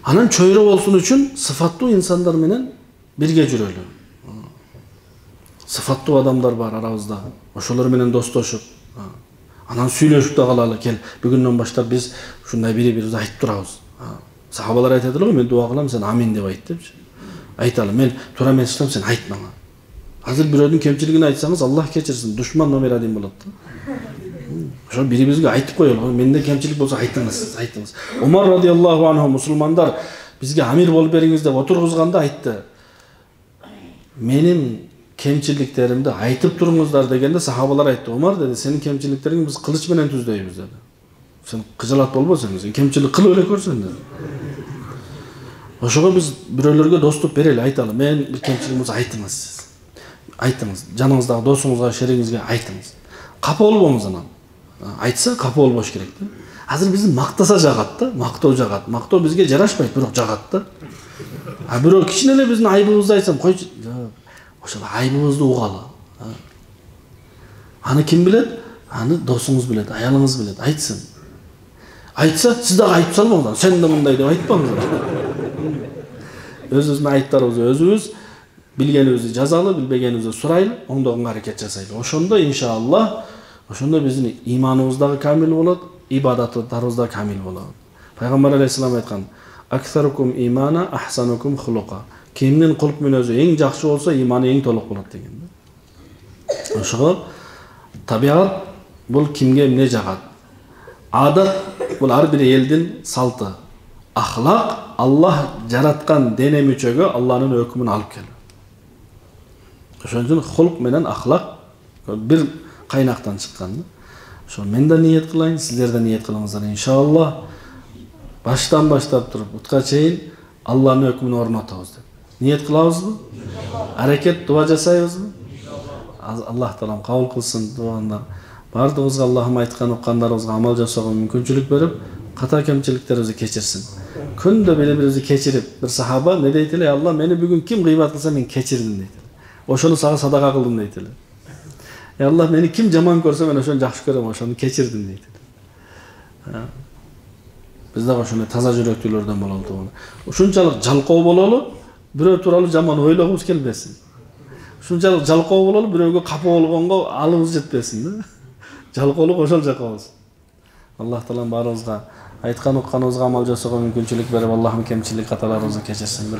Анан чөйрө болсун үчүн сыфаттуу инсандар менен бирге жүрөлү. Сыфаттуу адамдар бар арабызда. Ошолор менен достошуп, анан сүйлөшүп да калалы. Кел, бүгүндөн баштап биз ушундай бири-бирибизди айтып турабыз. Сахабалар айтат эле, мен дуа кылам, сен амин деп айт депчи. Айталы, мен туура эмес кылсам, сен айт мага. Азыр бирөөнүн кемчилигин айтсаңыз, Аллах кечирсин, душман номер 1 болот да. Ошо бирибизге айтып коелу. Менде кемчилик болсо айтыңыз, айтыңыз. Умар радиаллаху анху мусулмандар бизге амир болуп бериңиз деп отургузганда айтты. Менин кемчиликтеримди айтып туруңуздар дегенде сахабалар айтты. Умар деди, сенин кемчиликтериңди биз кылыч менен түздөйбүз деди. Сен кыжалат болбосуң, сен кемчилик кылып эле көрсөң деди. Ошого биз бирөөлөргө достук берели, айталы. Мен бир кемчилигим болсо айтыңыз сиз. Айтыңыз, жаныңыздагы досуңузга, шереңизге айтыңыз. Капа болбоңуз анан. Айтса капа болбош керек да. Азыр бизди мактаса жагат да, мактоо жагат. Мактоо бизге жарашпайт, бирок жагат да. Бирөө кичине эле биздин айбыбызды айтсам, койчу, ошол айбыбызды угалы. Аны ким билет? Аны досуңуз билет, аялыңыз билет, айтсын. Айтса, сиз дагы айтып салбаңыз, сен да мындай деп айтпаңыз. Өзүбүздүн айыптарыбызды өзүбүз билгенибизди жазалы, билбегенибизди сурайлы, оңдогонго аракет жасайлы. Ошондо иншаллах, ошондо биздин иманыбыз дагы камил болот, ибадаттарыбыз да камил болот. Пайгамбар алейхиссалам айткан: "Аксарукум имана, ахсанукум хулука." Кимдин кулк мүнөзү эң жакшы болсо, иманы эң толук болот деген. Ошого табиат бул кимге эмне жагат? Адат бул ар бир элдин салты. Ахлак Аллах жараткан дене мүчөгө Алланын өкүмүн алып келет. Ошон үчүн хулк менен ахлак бир кайнактан чыккан. Ошо мен да ниет кылайын, сиздер да ниет кылыңыздар иншаллах. Баштан баштап туруп бутка чейин Алланын өкүмүн орнотобуз деп. Ниет кылабызбы? Аракет дуа жасайбызбы? Аллах таалам кабыл кылсын дуандар. Бардыгыбызга Аллахым айткан уккандарыбызга амал жасоого мүмкүнчүлүк берип, ката кемчиликтерибизди кечирсин. Күндө бири-бирибизди кечирип, бир сахаба не дейт эле? Алла мени бүгүн ким гыйбат кылса мен кечирдим дейт. Ошону сага садака кылдым дейт эле. Алла мени ким жаман көрсө мен ошону жакшы көрөм, ошону кечирдим дейт. Биз дагы ошондой таза жүрөктүүлөрдөн бололу. Ушунчалык жалкоо бололу, бирөө тууралуу жаман ойлогубуз келбесин. Ушунчалык жалкоо бололу, бирөөгө капа болгонго алыбыз жетпесин да. Жалкоолук ошол жака болсун. Аллах таалам баарыбызга айткан укканыбызга амал жасоого мүмкүнчүлүк берип, Аллахым кемчилик каталарыбызды кечирсин.